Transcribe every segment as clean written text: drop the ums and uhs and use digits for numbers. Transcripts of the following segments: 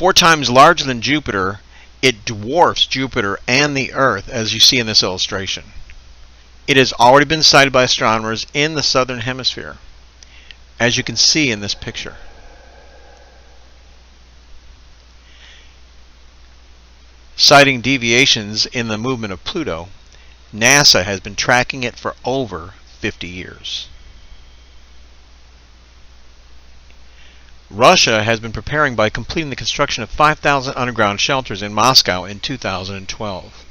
4 times larger than Jupiter. It dwarfs Jupiter and the Earth, as you see in this illustration. It has already been sighted by astronomers in the southern hemisphere, as you can see in this picture. Citing deviations in the movement of Pluto, NASA has been tracking it for over 50 years. Russia has been preparing by completing the construction of 5,000 underground shelters in Moscow in 2012.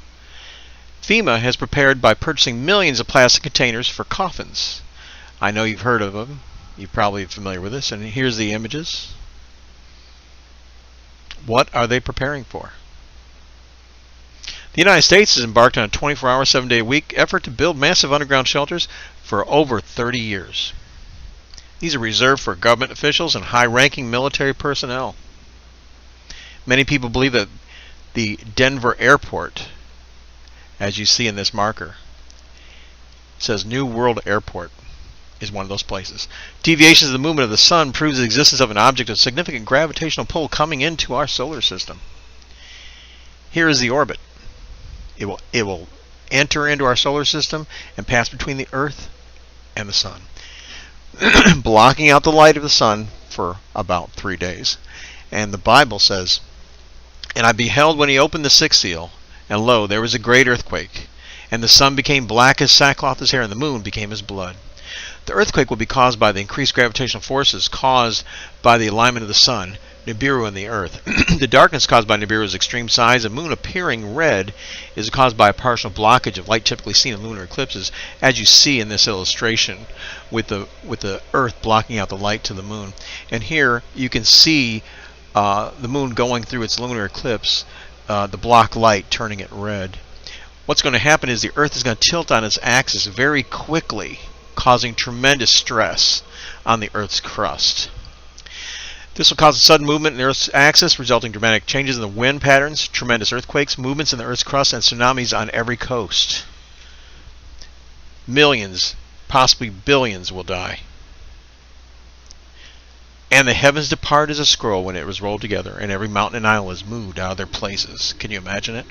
FEMA has prepared by purchasing millions of plastic containers for coffins. I know you've heard of them. You're probably familiar with this. And here's the images. What are they preparing for? The United States has embarked on a 24-hour, 7-day-a-week effort to build massive underground shelters for over 30 years. These are reserved for government officials and high-ranking military personnel. Many people believe that the Denver airport, as you see in this marker, says New World Airport, is one of those places. Deviations of the movement of the sun proves the existence of an object of significant gravitational pull coming into our solar system. Here is the orbit. It will enter into our solar system and pass between the Earth and the sun, blocking out the light of the sun for about 3 days. And the Bible says, "And I beheld when he opened the 6th seal, and lo, there was a great earthquake, and the sun became black as sackcloth as hair, and the moon became as blood." The earthquake will be caused by the increased gravitational forces caused by the alignment of the sun, Nibiru, and the Earth. The darkness caused by Nibiru's extreme size and moon appearing red is caused by a partial blockage of light typically seen in lunar eclipses, as you see in this illustration with the Earth blocking out the light to the moon. And here you can see the moon going through its lunar eclipse, the block light turning it red. What's going to happen is the Earth is going to tilt on its axis very quickly, causing tremendous stress on the Earth's crust. This will cause a sudden movement in the Earth's axis, resulting in dramatic changes in the wind patterns, tremendous earthquakes, movements in the Earth's crust, and tsunamis on every coast. Millions, possibly billions, will die. And the heavens depart as a scroll when it was rolled together, and every mountain and isle is moved out of their places. Can you imagine it?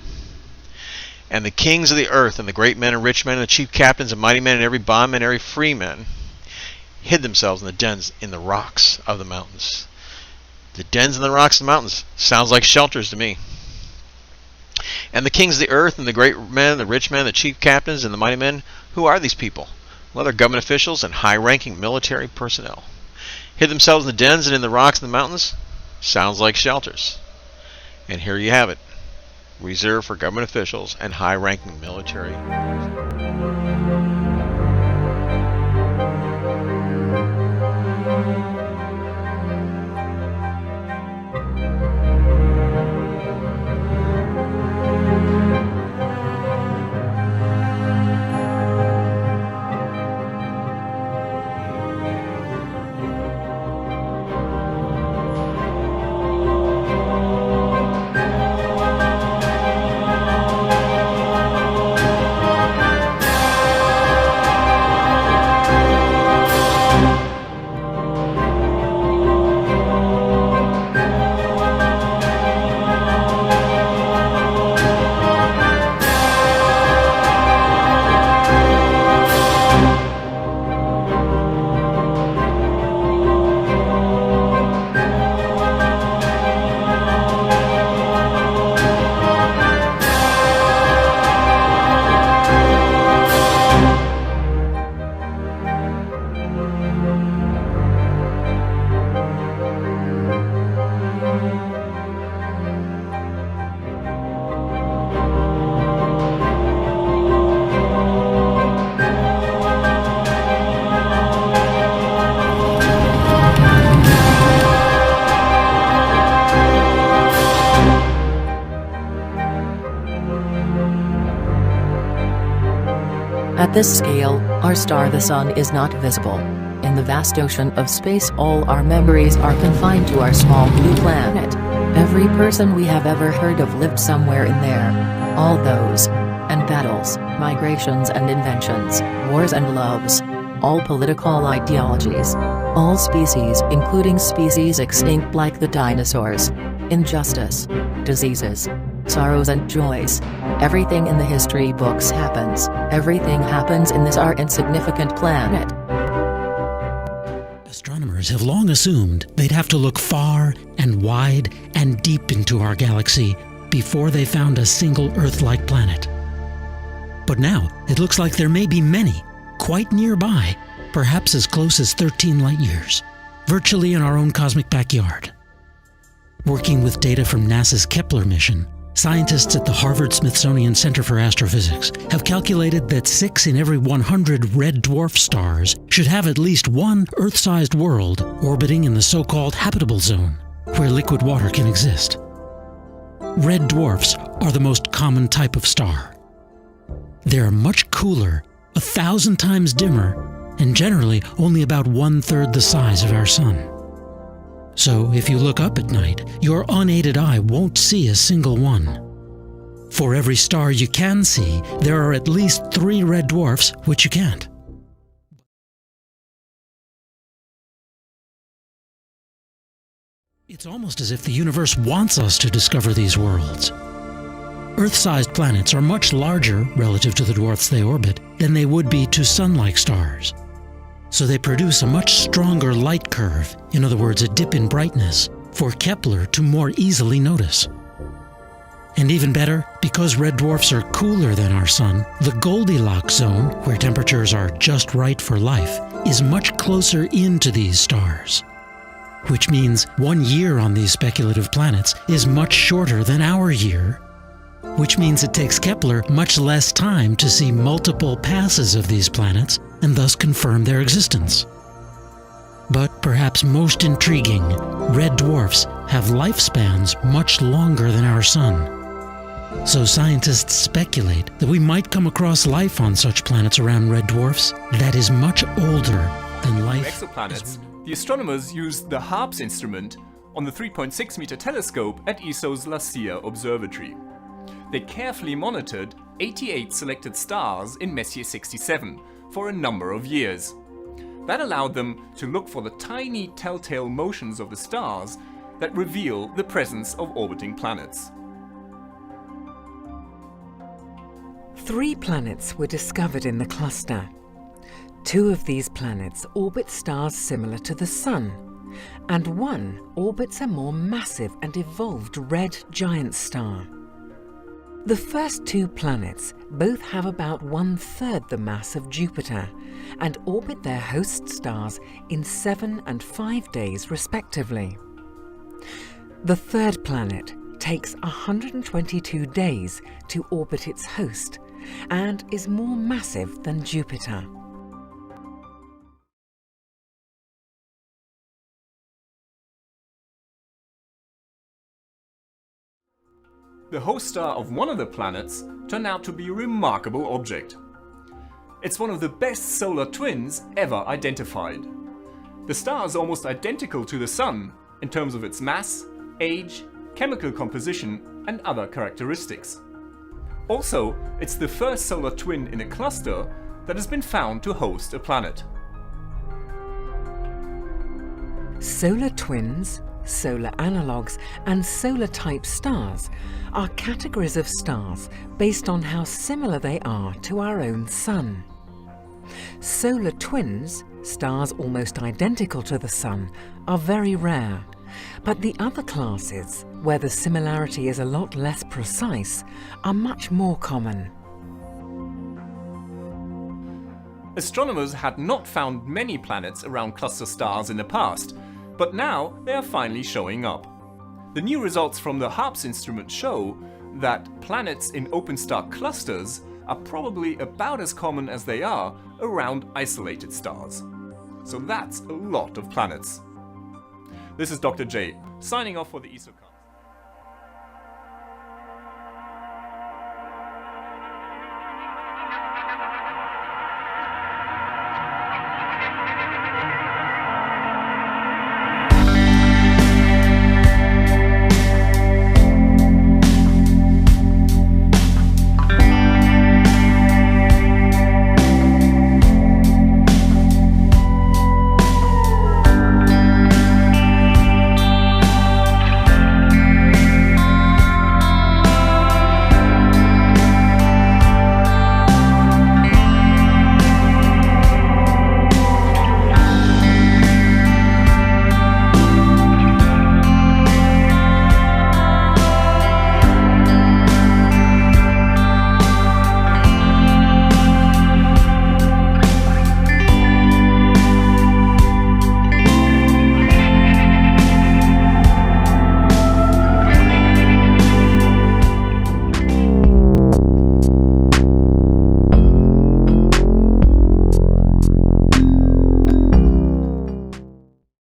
And the kings of the earth, and the great men and rich men, and the chief captains and mighty men, and every bondman and every free man, hid themselves in the dens in the rocks of the mountains. The dens in the rocks of the mountains sounds like shelters to me. And the kings of the earth, and the great men, the rich men, the chief captains, and the mighty men, who are these people? Well, they're government officials and high-ranking military personnel. Hid themselves in the dens and in the rocks of the mountains? Sounds like shelters. And here you have it. Reserved for government officials and high-ranking military personnel. At this scale, our star the Sun is not visible. In the vast ocean of space, all our memories are confined to our small blue planet. Every person we have ever heard of lived somewhere in there. All those and battles, migrations and inventions, wars and loves. All political ideologies. All species, including species extinct like the dinosaurs. injustice, diseases, sorrows and joys. Everything in the history books happens. Everything happens in this our insignificant planet. Astronomers have long assumed they'd have to look far and wide and deep into our galaxy before they found a single Earth-like planet. But now, it looks like there may be many, quite nearby, perhaps as close as 13 light-years, virtually in our own cosmic backyard. Working with data from NASA's Kepler mission, scientists at the Harvard-Smithsonian Center for Astrophysics have calculated that 6 in every 100 red dwarf stars should have at least one Earth-sized world orbiting in the so-called habitable zone, where liquid water can exist. Red dwarfs are the most common type of star. They are much cooler, 1,000 times dimmer, and generally only about 1/3 the size of our Sun. So if you look up at night, your unaided eye won't see a single one. For every star you can see, there are at least 3 red dwarfs which you can't. It's almost as if the universe wants us to discover these worlds. Earth-sized planets are much larger, relative to the dwarfs they orbit, than they would be to Sun-like stars. So they produce a much stronger light curve, in other words a dip in brightness, for Kepler to more easily notice. And even better, because red dwarfs are cooler than our Sun, the Goldilocks zone, where temperatures are just right for life, is much closer into these stars. Which means 1 year on these speculative planets is much shorter than our year, which means it takes Kepler much less time to see multiple passes of these planets and thus confirm their existence. But perhaps most intriguing, red dwarfs have lifespans much longer than our Sun. So scientists speculate that we might come across life on such planets around red dwarfs that is much older than life. Exoplanets, the astronomers used the HARPS instrument on the 3.6-meter telescope at ESO's La Silla Observatory. They carefully monitored 88 selected stars in Messier 67 for a number of years. That allowed them to look for the tiny telltale motions of the stars that reveal the presence of orbiting planets. 3 planets were discovered in the cluster. 2 of these planets orbit stars similar to the Sun, and 1 orbits a more massive and evolved red giant star. The first 2 planets both have about 1/3 the mass of Jupiter and orbit their host stars in 7 and 5 days respectively. The third planet takes 122 days to orbit its host and is more massive than Jupiter. The host star of one of the planets turned out to be a remarkable object. It's one of the best solar twins ever identified. The star is almost identical to the Sun in terms of its mass, age, chemical composition, and other characteristics. Also, it's the first solar twin in a cluster that has been found to host a planet. Solar twins, solar analogues, and solar-type stars are categories of stars based on how similar they are to our own Sun. Solar twins, stars almost identical to the Sun, are very rare, but the other classes, where the similarity is a lot less precise, are much more common. Astronomers had not found many planets around cluster stars in the past, but now they are finally showing up. The new results from the HARPS instrument show that planets in open star clusters are probably about as common as they are around isolated stars. So that's a lot of planets. This is Dr. J, signing off for the ESO.